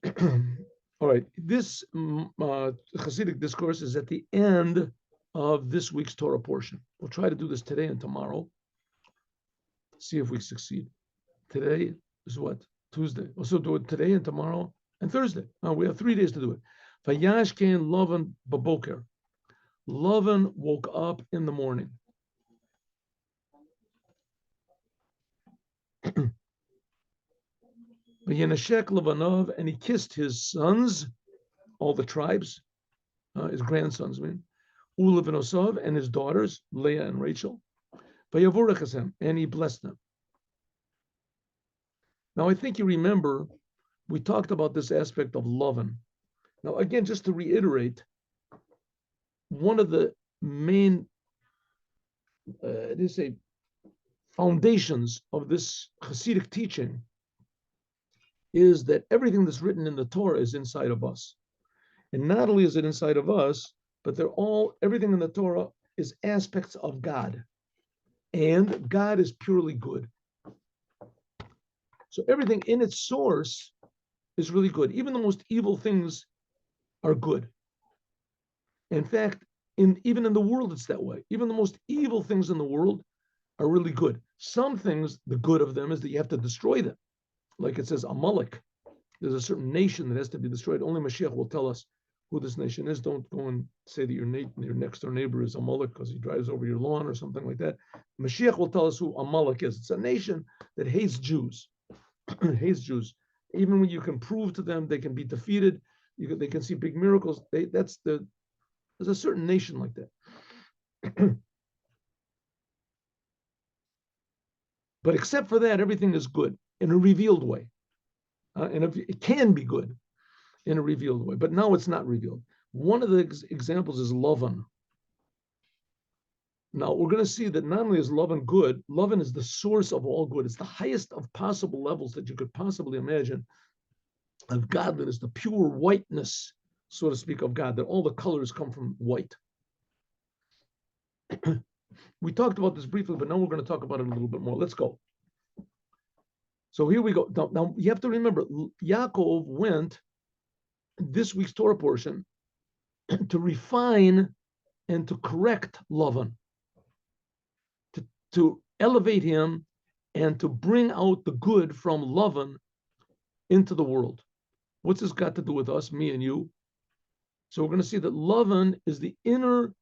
All right, this Hasidic discourse is at the end of this week's Torah portion. We'll try to do this today and tomorrow. See if we succeed. Today is what? Tuesday. Also do it today and tomorrow and Thursday. We have 3 days to do it. Vayashken Lavan baboker. Lavan woke up in the morning. V'yenashek Lavanov, and he kissed his sons, all the tribes, his grandsons, Ulavinosov, and his daughters, Leah and Rachel. V'yavorechasem, and he blessed them. Now, I think you remember we talked about this aspect of Lavan. Now, again, just to reiterate, one of the main foundations of this Hasidic teaching is that everything that's written in the Torah is inside of us. And not only is it inside of us, but everything in the Torah is aspects of God. And God is purely good. So everything in its source is really good. Even the most evil things are good. In fact, even in the world, it's that way. Even the most evil things in the world are really good. Some things, the good of them is that you have to destroy them. Like it says, Amalek. There's a certain nation that has to be destroyed. Only Moshiach will tell us who this nation is. Don't go and say that your next door neighbor is Amalek because he drives over your lawn or something like that. Moshiach will tell us who Amalek is. It's a nation that hates Jews. Hates Jews. Even when you can prove to them they can be defeated, they can see big miracles. There's a certain nation like that. But except for that, everything is good in a revealed way. And it can be good in a revealed way, but now it's not revealed. One of the examples is Lavan. Now, we're going to see that not only is Lavan good, Lavan is the source of all good. It's the highest of possible levels that you could possibly imagine of godliness, the pure whiteness, so to speak, of God, that all the colors come from white. We talked about this briefly, but now we're going to talk about it a little bit more. Let's go. So here we go. Now you have to remember, Yaakov went this week's Torah portion to refine and to correct Lavan, to elevate him and to bring out the good from Lavan into the world. What's this got to do with us, me and you? So we're going to see that Lavan is the inner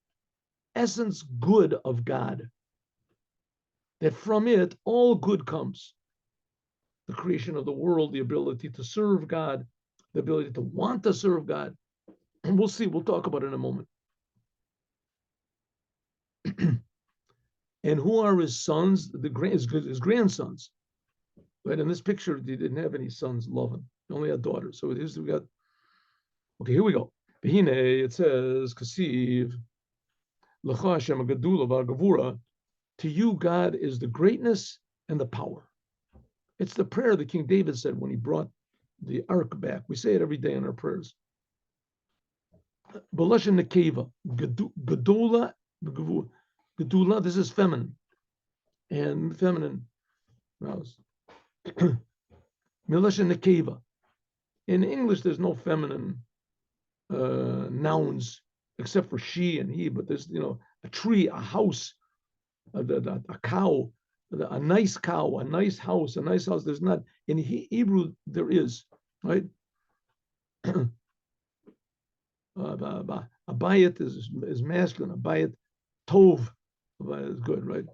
essence good of God, that from it all good comes. The creation of the world, the ability to serve God, the ability to want to serve God. And we'll see, we'll talk about it in a moment. And who are his sons? His grandsons. Right? In this picture, he didn't have any sons, Lavan. He only had daughters. So we got, okay, here we go. It says, Kasiv, L'cha Hashem Gadula V'Gavura, to you, God is the greatness and the power. It's the prayer that King David said when he brought the ark back. We say it every day in our prayers. B'lashon nekeva, Gadula, Gadula, this is feminine. And feminine, Milashon nekeva. In English, there's no feminine nouns except for she and he, but there's, a tree, a house, a cow, a nice cow, a nice house, a nice house. There's not, in Hebrew, there is, right? Abayit is masculine, abayit tov is good, right?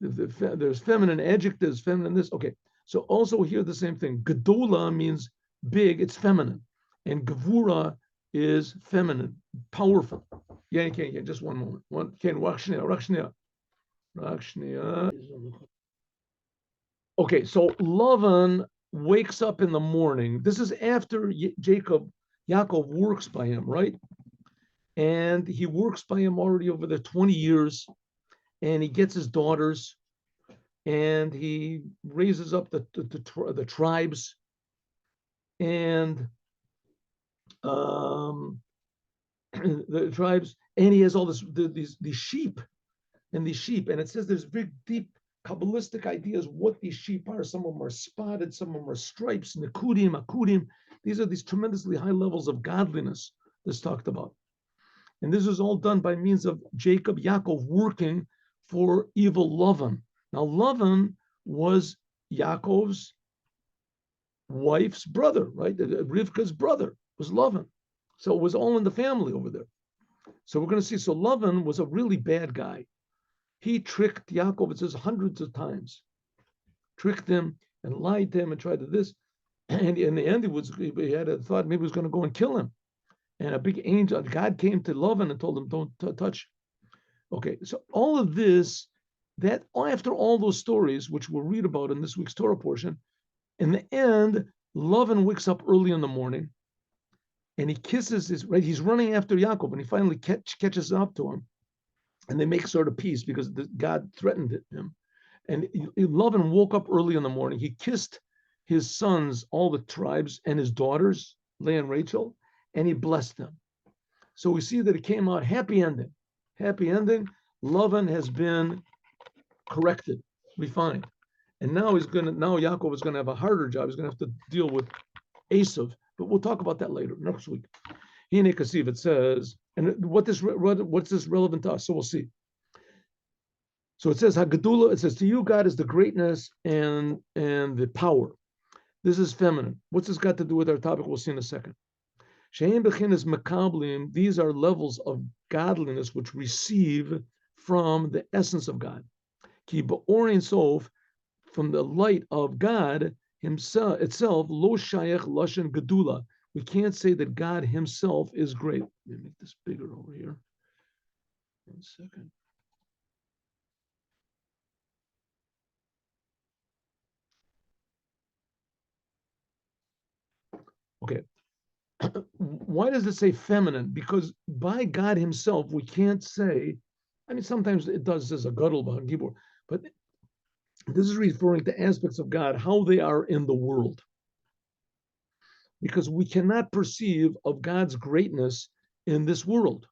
There's feminine adjectives, feminine this. Okay, so also here the same thing. Gedola means big, it's feminine. And Gevura is feminine, powerful. Yeah, just one moment. Rakshnia. Okay, so Lavan wakes up in the morning. This is after Yaakov works by him, right? And he works by him already over there 20 years. And he gets his daughters. And he raises up the tribes. And the tribes, and he has all these sheep, and it says there's big, deep Kabbalistic ideas what these sheep are. Some of them are spotted, some of them are stripes, nikudim, akudim. These are these tremendously high levels of godliness that's talked about. And this is all done by means of Jacob, Yaakov, working for evil Lavan. Now, Lavan was Yaakov's wife's brother, right? Rivka's brother was Lavan. So it was all in the family over there. So we're going to see. So Lavan was a really bad guy. He tricked Yaakov, it says hundreds of times, tricked him and lied to him and tried to this. And in the end, he had a thought maybe he was going to go and kill him. And a big angel, God came to Lavan and told him, don't touch. Okay, so all of this, that after all those stories, which we'll read about in this week's Torah portion, in the end, Lavan wakes up early in the morning and he kisses his, right, he's running after Yaakov and he finally catches up to him. And they make sort of peace because God threatened him. And Lavan woke up early in the morning. He kissed his sons, all the tribes, and his daughters, Leah and Rachel, and he blessed them. So we see that it came out happy ending. Happy ending. Lavan has been corrected, refined. And now Yaakov is going to have a harder job. He's going to have to deal with Esav. But we'll talk about that later, next week. Hine Kasiv, it says, and what's this relevant to us? So we'll see. So it says, Hagadula, it says, to you, God is the greatness and the power. This is feminine. What's this got to do with our topic? We'll see in a second. Shein bechinas makablim, these are levels of godliness which receive from the essence of God. Ki ba'orin sof, from the light of God himself, itself, lo shayach lashon gedula. We can't say that God himself is great. Let me make this bigger over here. 1 second. Okay. Why does it say feminine? Because by God himself, we can't say, I mean, sometimes it does as a guttal, but this is referring to aspects of God, how they are in the world. Because we cannot perceive of God's greatness in this world.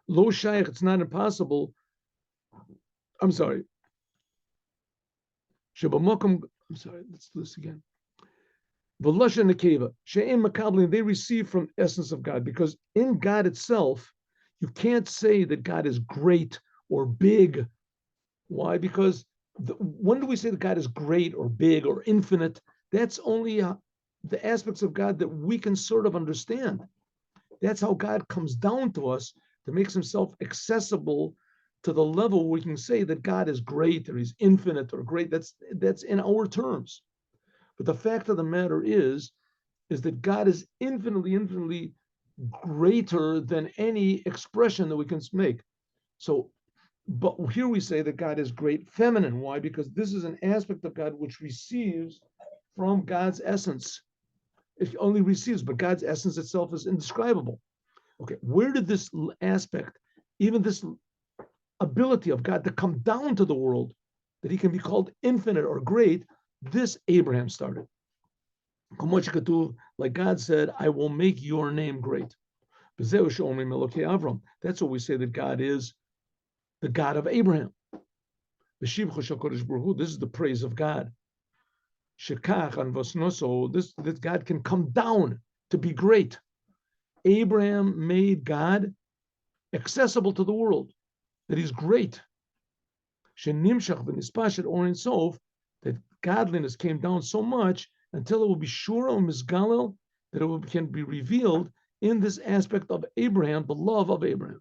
Lo shaykh, it's not impossible. I'm sorry. I'm sorry, let's do this again. V'lasha nekeva, she'em makablim, they receive from essence of God, because in God itself, you can't say that God is great or big. Why? Because when do we say that God is great or big or infinite? That's only the aspects of God that we can sort of understand. That's how God comes down to us to make himself accessible to the level where we can say that God is great or he's infinite or great. That's in our terms. But the fact of the matter is that God is infinitely greater than any expression that we can make. So, but here we say that God is great feminine. Why? Because this is an aspect of God which receives from God's essence. It only receives, but God's essence itself is indescribable. Okay, where did this aspect, even this ability of God to come down to the world, that he can be called infinite or great, this Abraham started. Like God said, I will make your name great. That's what we say that God is the God of Abraham. This is the praise of God. That God can come down to be great. Abraham made God accessible to the world, that he's great. That godliness came down so much until it will be sure on Mizgalel, that it can be revealed in this aspect of Abraham, the love of Abraham.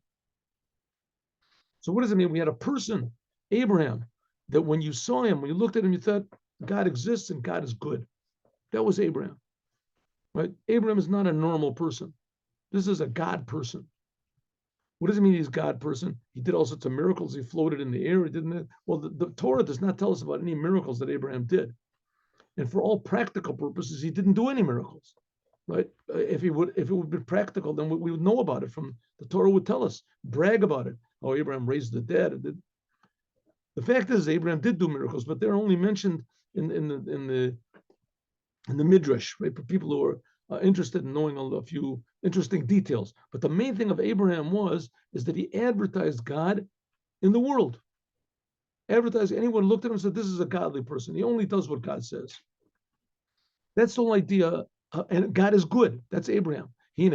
So what does it mean? We had a person, Abraham, that when you saw him, when you looked at him, you thought God exists and God is good. That was Abraham. Right? Abraham is not a normal person. This is a God person. What does it mean he's a God person? He did all sorts of miracles. He floated in the air. He didn't. Well, the Torah does not tell us about any miracles that Abraham did. And for all practical purposes, he didn't do any miracles. Right? If it would be practical, then we would know about it. From the Torah would tell us, brag about it. Oh, Abraham raised the dead. The fact is, Abraham did do miracles, but they're only mentioned in the Midrash, right? For people who are interested in knowing a few interesting details. But the main thing of Abraham is that he advertised God in the world. Advertised, anyone looked at him and said, this is a godly person. He only does what God says. That's the whole idea. And God is good. That's Abraham. Hine,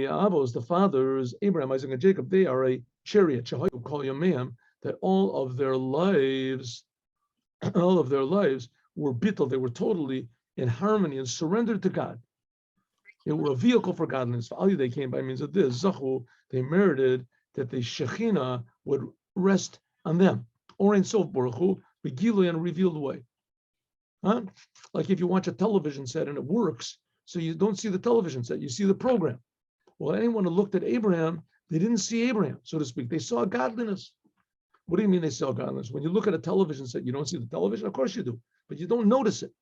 Avos, the fathers, Abraham, Isaac, and Jacob, they are a chariot, Shahayu Kol Yomim, that all of their lives were bittul. They were totally in harmony and surrendered to God. They were a vehicle for godliness. They came by means of this. Zachu, they merited that the Shekhinah would rest on them. Or in Sof Baruch Hu, begilui in a revealed way. Huh? Like if you watch a television set and it works, so you don't see the television set, you see the program. Well, anyone who looked at Abraham, they didn't see Abraham, so to speak. They saw godliness. What do you mean they saw godliness? When you look at a television set, you don't see the television? Of course you do, but you don't notice it.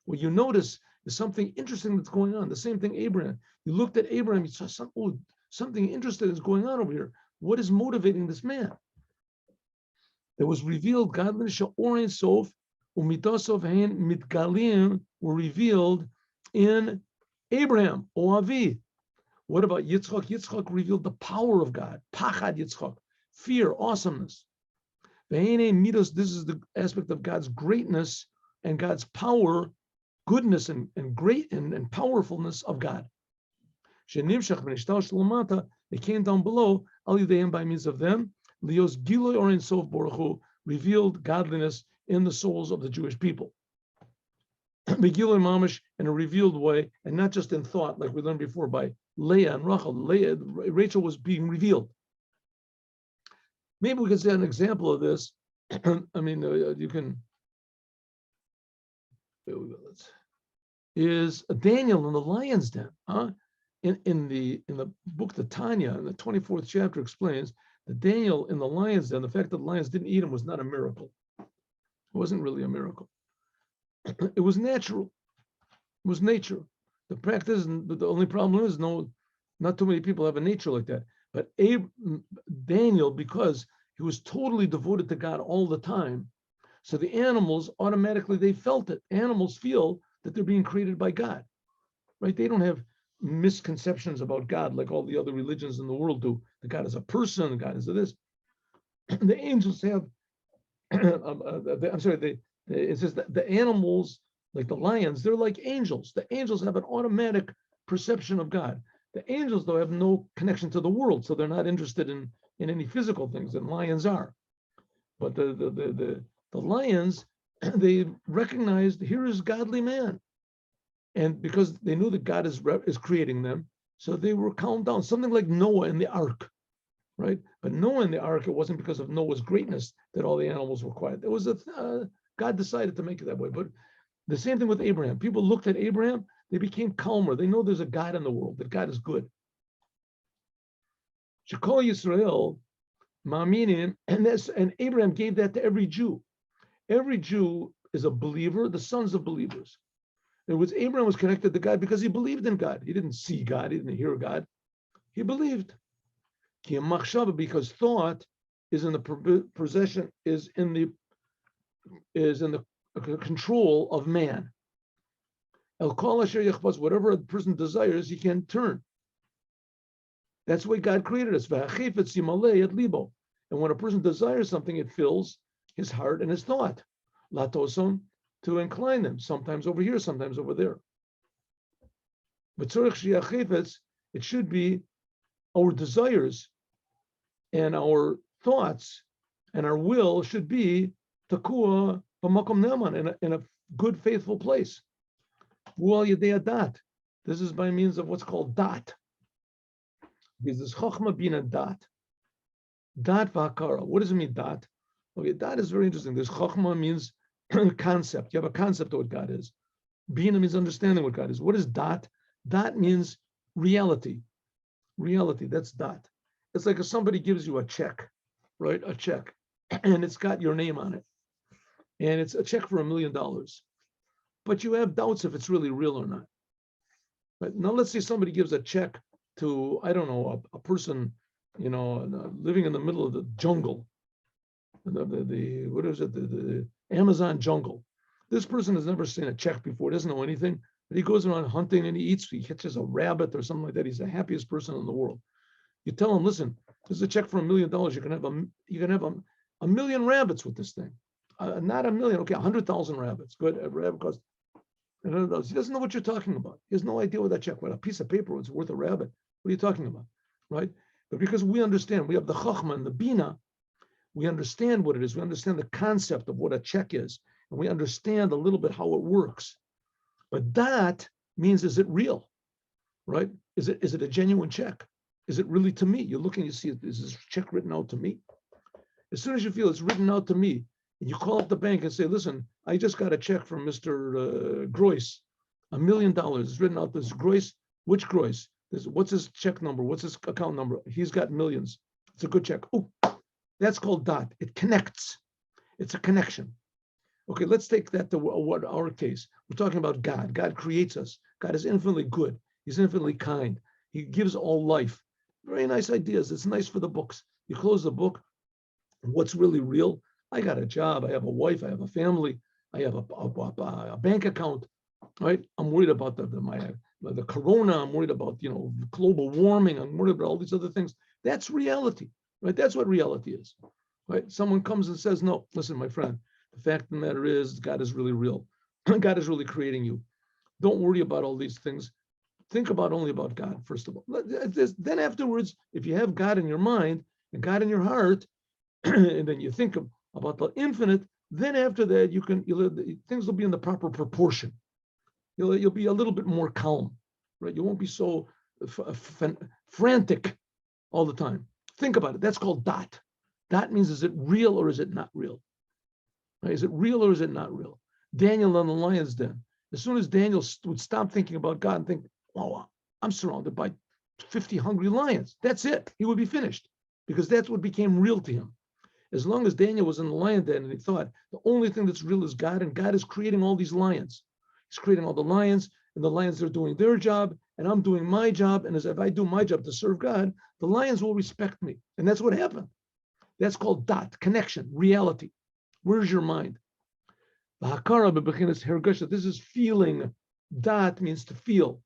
What you notice is something interesting that's going on. The same thing Abraham. You looked at Abraham, you saw something interesting is going on over here. What is motivating this man? There was revealed godliness, Sha'orin Sof, Umidasov Hain Mitgalim were revealed in Abraham, Oavi. What about Yitzchak? Yitzchak revealed the power of God. Pachad Yitzchak, fear, awesomeness. Midos, this is the aspect of God's greatness and God's power, goodness and great and powerfulness of God. They came down below, by means of them, Leos Giloy Orin Sof Baruch Hu, revealed godliness in the souls of the Jewish people. Begiloy Mamish in a revealed way, and not just in thought, like we learned before by Leah and Rachel. Rachel was being revealed. Maybe we can say an example of this. I mean, you can. There we go. Is Daniel in the lion's den? In the book the Tanya, in the 24th chapter, explains that Daniel in the lion's den, the fact that the lions didn't eat him was not a miracle. It wasn't really a miracle. It was natural. It was nature. The practice, the only problem is not too many people have a nature like that. But Daniel, because he was totally devoted to God all the time, so the animals automatically, they felt it. Animals feel that they're being created by God, right? They don't have misconceptions about God like all the other religions in the world do. That God is a person, God is this. The angels have, it says that the animals, like the lions, they're like angels. The angels have an automatic perception of God. The angels, though, have no connection to the world, so they're not interested in any physical things, and lions are. But the lions, they recognized, here is godly man. And because they knew that God is creating them, so they were calmed down. Something like Noah in the ark, right? But Noah in the ark, it wasn't because of Noah's greatness that all the animals were quiet. It was God decided to make it that way. But the same thing with Abraham. People looked at Abraham, they became calmer. They know there's a God in the world, that God is good. Shekol Yisrael, Ma'aminim, and Abraham gave that to every Jew. Every Jew is a believer, the sons of believers. In other words, Abraham was connected to God because he believed in God. He didn't see God, he didn't hear God. He believed. Because thought is in the possession, is in the control of man. Whatever a person desires, he can turn. That's why God created us. And when a person desires something, it fills his heart and his thought. Latosom, to incline them, sometimes over here, sometimes over there. But it should be our desires and our thoughts and our will should be takua b'makom ne'eman, in a good, faithful place. This is by means of what's called dat. This is chokhmah bina dat. Dat v'hakara. What does it mean, dat? Okay, dat is very interesting. This chokhmah means concept. You have a concept of what God is. Bina means understanding what God is. What is dat? Dat means reality. Reality, that's dat. It's like if somebody gives you a check, right? A check, and it's got your name on it. And it's a check for $1 million. But you have doubts if it's really real or not. But now let's say somebody gives a check to, I don't know, a person, living in the middle of the jungle. The Amazon jungle. This person has never seen a check before, doesn't know anything. But he goes around hunting and he catches a rabbit or something like that. He's the happiest person in the world. You tell him, listen, this is a check for $1 million. You can have a million rabbits with this thing. Not a million, okay, 100,000 rabbits. Good. A rabbit costs. He doesn't know what you're talking about. He has no idea what that check was. A piece of paper was worth a rabbit. What are you talking about? Right? But because we understand, we have the chachma and the bina, we understand what it is. We understand the concept of what a check is. And we understand a little bit how it works. But that means, is it real? Right? Is it a genuine check? Is it really to me? You're looking, you see, is this check written out to me? As soon as you feel it's written out to me, and you call up the bank and say, listen, I just got a check from Mr. Groyce, $1 million. It's written out this Groyce. Which Groyce? What's his check number? What's his account number? He's got millions. It's a good check. Oh, that's called dot. It connects. It's a connection. Okay, let's take that to what our case. We're talking about God. God creates us. God is infinitely good. He's infinitely kind. He gives all life. Very nice ideas. It's nice for the books. You close the book. What's really real? I got a job. I have a wife. I have a family. I have a bank account. Right? I'm worried about the corona. I'm worried about global warming. I'm worried about all these other things. That's reality. Right? That's what reality is. Right? Someone comes and says, "No, listen, my friend. The fact of the matter is, God is really real. God is really creating you. Don't worry about all these things. Think only about God, first of all. Then afterwards, if you have God in your mind and God in your heart, and then you think about the infinite, then after that, things will be in the proper proportion. You'll be a little bit more calm, right? You won't be so frantic all the time. Think about it. That's called dot. Dot means, is it real or is it not real? Right? Is it real or is it not real? Daniel on the lion's den. As soon as Daniel would stop thinking about God and think, "Oh, I'm surrounded by 50 hungry lions," that's it. He would be finished, because that's what became real to him. As long as Daniel was in the lion den and he thought the only thing that's real is God, and God is creating all these lions. He's creating all the lions, and the lions are doing their job, and I'm doing my job. And as if I do my job to serve God, the lions will respect me. And that's what happened. That's called dot, connection, reality. Where's your mind? This is feeling. Dat means to feel.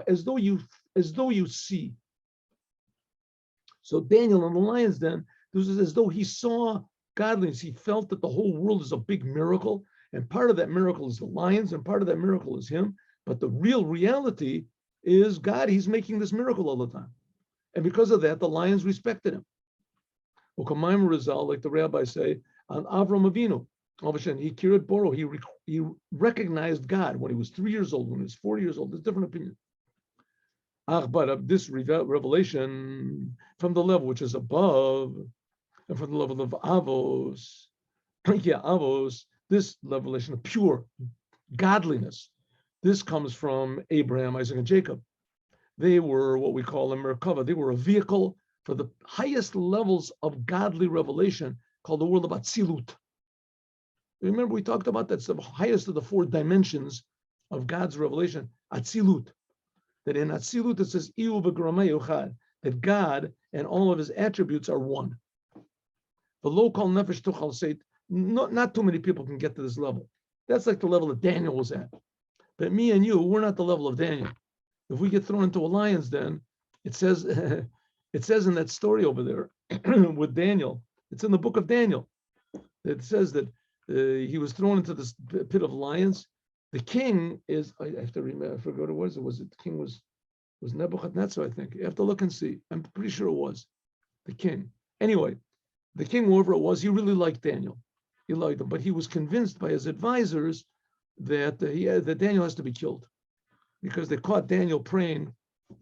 As though you see. So Daniel in the lion's den, this is as though he saw godliness. He felt that the whole world is a big miracle, and part of that miracle is the lions, and part of that miracle is him. But the real reality is God. He's making this miracle all the time, and because of that, the lions respected him. Ukamayim Rizal, like the rabbis say, on Avram Avinu, all of a sudden he kirat boro. He recognized God when he was 3 years old, when he was 40 years old. There's different opinions. But this revelation from the level which is above, and from the level of avos, avos, this revelation of pure godliness, this comes from Abraham, Isaac, and Jacob. They were what we call a Merkava. They were a vehicle for the highest levels of godly revelation, called the world of Atzilut. Remember, we talked about that's the highest of the 4 dimensions of God's revelation, Atzilut. That in Atzilut it says, that God and all of his attributes are one. The local nefesh tuchal say, not too many people can get to this level. That's like the level that Daniel was at. But me and you, we're not the level of Daniel. If we get thrown into a lion's den, it says in that story over there with Daniel, it's in the book of Daniel. It says that he was thrown into this pit of lions. The king is, I have to remember, I forgot what it was. The king was Nebuchadnezzar, I think. You have to look and see. I'm pretty sure it was the king. Anyway, the king, whoever it was, he really liked Daniel. He liked him, but he was convinced by his advisors that that Daniel has to be killed, because they caught Daniel praying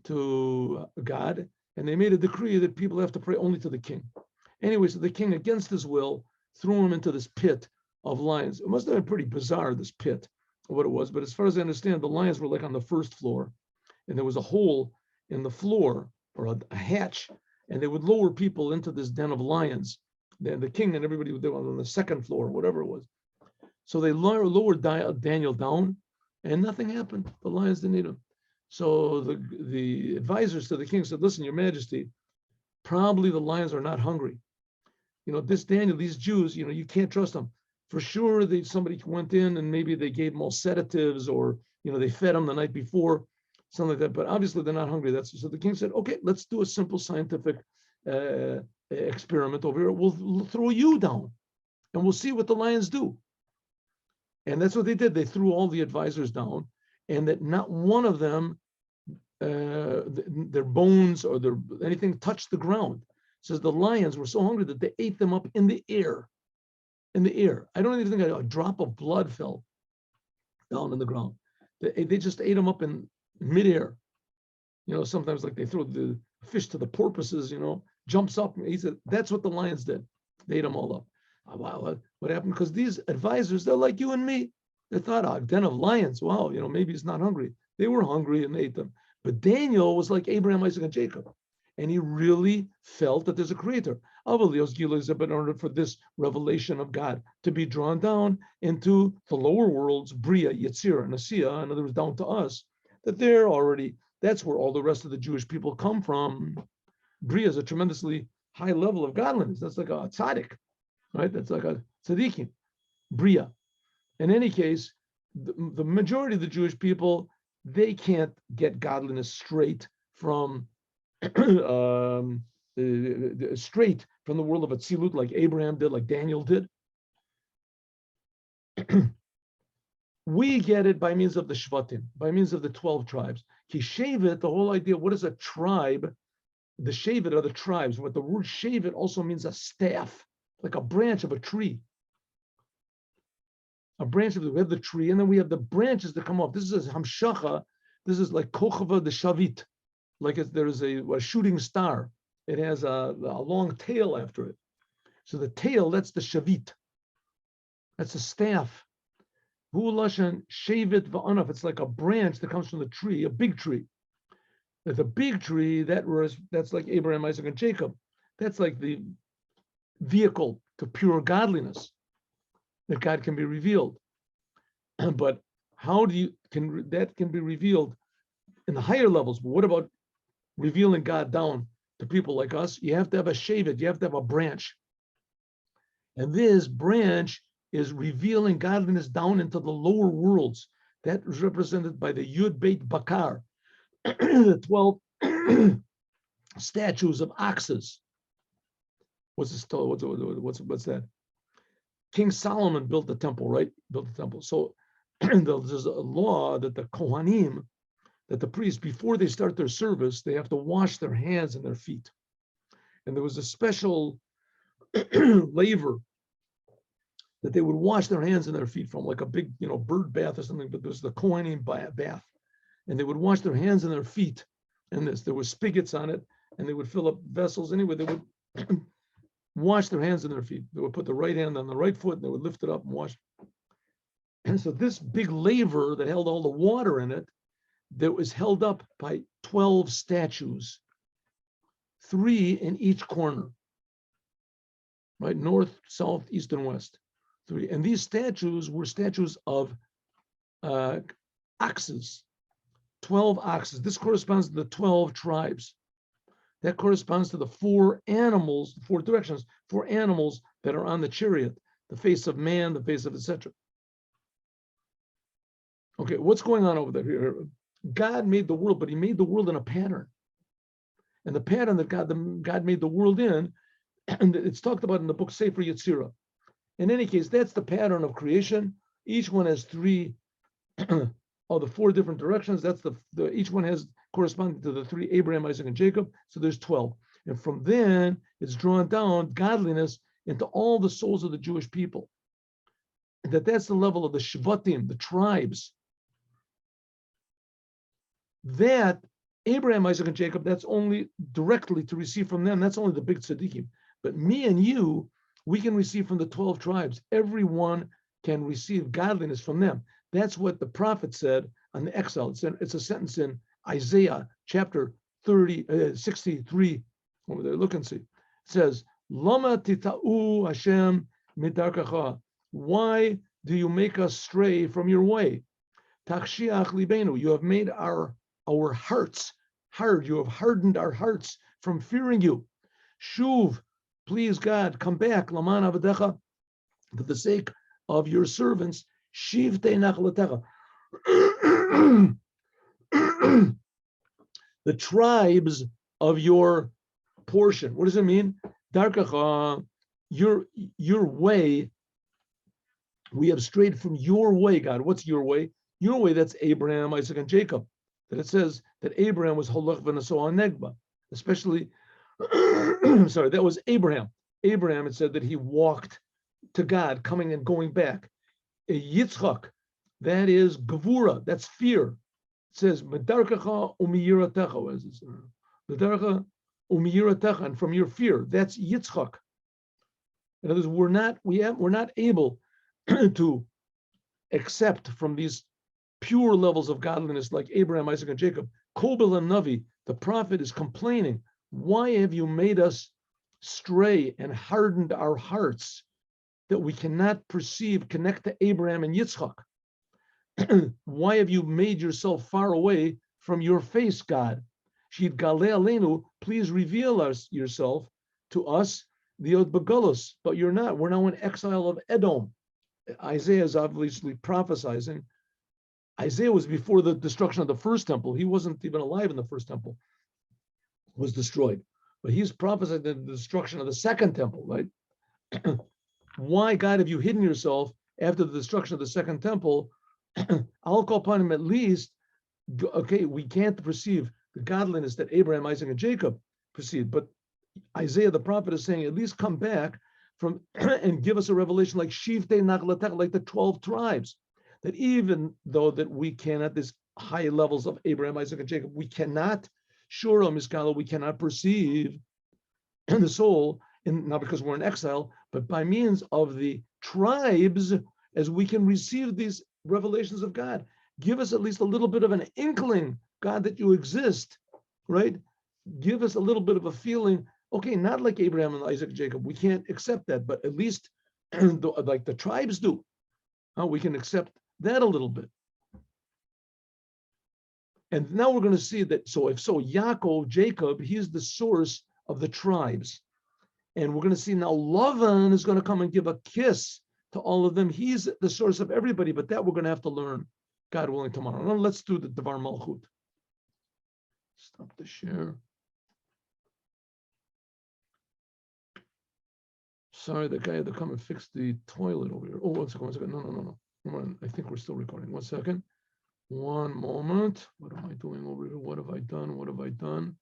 to God, and they made a decree that people have to pray only to the king. Anyway, so the king, against his will, threw him into this pit of lions. It must have been pretty bizarre, this pit, or what it was. But as far as I understand, the lions were like on the first floor, and there was a hole in the floor, or a hatch, and they would lower people into this den of lions. Then the king and everybody would on the second floor, whatever it was. So they lowered Daniel down, and nothing happened. The lions didn't eat him. So the advisors to the king said, "Listen, Your Majesty, probably the lions are not hungry. This Daniel, these Jews, you can't trust them. For sure, somebody went in and maybe they gave them all sedatives, or they fed them the night before, something like that. But obviously they're not hungry. So the king said, okay, let's do a simple scientific experiment over here. We'll throw you down, and we'll see what the lions do. And that's what they did. They threw all the advisors down, and that not one of them, their bones or anything touched the ground. It says the lions were so hungry that they ate them up in the air. In the air. I don't even think a drop of blood fell down on the ground. They just ate them up in midair. Sometimes like they throw the fish to the porpoises, jumps up and eats it. That's what the lions did. They ate them all up. Wow, what happened? Because these advisors, they're like you and me. They thought, a den of lions. Wow, maybe he's not hungry. They were hungry and they ate them. But Daniel was like Abraham, Isaac, and Jacob. And he really felt that there's a creator. In order for this revelation of God to be drawn down into the lower worlds, Bria, Yetzirah, and Asiya, in other words, down to us, that's where all the rest of the Jewish people come from. Bria is a tremendously high level of godliness. That's like a tzaddik, right? That's like a tzaddikim, Bria. In any case, the majority of the Jewish people, they can't get godliness straight from straight from the world of Atzilut, like Abraham did, like Daniel did. We get it by means of the Shvatim, by means of the 12 tribes. Ki Shevet, the whole idea, what is a tribe? The Shevet are the tribes. What the word Shevet also means a staff, like a branch of a tree. A branch we have the tree, and then we have the branches that come off. This is Hamshacha. This is like Kochava the Shavit. Like there is a shooting star. It has a long tail after it. So the tail, that's the shavit. That's a staff. Hu lashon shevet va'anaf. It's like a branch that comes from the tree, a big tree. But the big tree, that's like Abraham, Isaac, and Jacob. That's like the vehicle to pure godliness that God can be revealed. But how that can be revealed in the higher levels? But what about revealing God down to people like us? You have to have a shevet, you have to have a branch. And this branch is revealing godliness down into the lower worlds. That is represented by the Yud Beit Bakar, the 12 statues of oxes. What's that? King Solomon built the temple, right? So there's a law that the Kohanim, that the priests, before they start their service, they have to wash their hands and their feet. And there was a special laver that they would wash their hands and their feet from, like a big, bird bath or something, but there's the Kohanim bath. And they would wash their hands and their feet in this. There were spigots on it, and they would fill up vessels. Anyway, they would wash their hands and their feet. They would put the right hand on the right foot, and they would lift it up and wash. And so this big laver that held all the water in it, that was held up by 12 statues, 3 in each corner, right? North, south, east, and west. 3. And these statues were statues of oxes, 12 oxes. This corresponds to the 12 tribes. That corresponds to the 4 animals, 4 directions, 4 animals that are on the chariot, the face of man, the face of etc. Okay, what's going on over there? God made the world, but he made the world in a pattern. And the pattern that God made the world in, and it's talked about in the book Sefer Yetzirah. In any case, that's the pattern of creation. Each one has 3 of the 4 different directions. That's each one has corresponding to the 3, Abraham, Isaac, and Jacob. So there's 12. And from then, it's drawn down godliness into all the souls of the Jewish people. And that's the level of the Shvatim, the tribes. That Abraham, Isaac, and Jacob, that's only directly to receive from them. That's only the big tzaddikim. But me and you, we can receive from the 12 tribes. Everyone can receive godliness from them. That's what the prophet said on the exile. It's a sentence in Isaiah chapter 63. Over there, look and see. It says, Lama tita'u Hashem midarkacha. Why do you make us stray from your way? Takshiach libenu. You have made our hearts hard. You have hardened our hearts from fearing you. Shuv, please God, come back. Laman avadecha, for the sake of your servants. Shivtei nachlatecha. the tribes of your portion. What does it mean? Darkacha, your way. We have strayed from your way, God. What's your way? Your way, that's Abraham, Isaac, and Jacob. That it says that Abraham was holach v'naso negba. Especially, sorry, that was Abraham. Abraham, it said that he walked to God, coming and going back. Yitzchak, that is gevura, that's fear. It says, Medarkacha umiyiratecha, Medarkacha umiyiratecha, and from your fear, that's Yitzchak. In other words, we're not able to accept from these pure levels of godliness like Abraham, Isaac, and Jacob. Kobel and Navi, the prophet, is complaining, why have you made us stray and hardened our hearts that we cannot connect to Abraham and Yitzchak? Why have you made yourself far away from your face, God? Shid Galeh Aleinu, please reveal yourself to us, the Od Begalus, but you're not. We're now in exile of Edom. Isaiah is obviously prophesizing. Isaiah was before the destruction of the first temple. He wasn't even alive in the first temple. It was destroyed. But he's prophesying the destruction of the second temple, right? Why, God, have you hidden yourself after the destruction of the second temple? I'll call upon him at least. Okay, we can't perceive the godliness that Abraham, Isaac, and Jacob perceived, but Isaiah the prophet is saying, at least come back from and give us a revelation like Shivtei Nachlatech, like the 12 tribes. That even though that we cannot, this high levels of Abraham, Isaac, and Jacob, we cannot, Shura Miskala, we cannot perceive the soul, not because we're in exile, but by means of the tribes, as we can receive these revelations of God. Give us at least a little bit of an inkling, God, that you exist, right? Give us a little bit of a feeling. Okay, not like Abraham and Isaac and Jacob. We can't accept that, but at least like the tribes do. We can accept that a little bit. And now we're going to see that, Yaakov, Jacob, he's the source of the tribes. And we're going to see now Lavan is going to come and give a kiss to all of them. He's the source of everybody, but that we're going to have to learn, God willing, tomorrow. Now let's do the Devar Malchut. Stop the share. Sorry, the guy had to come and fix the toilet over here. Oh, one second. No. I think we're still recording. 1 second. One moment. What am I doing over here? What have I done?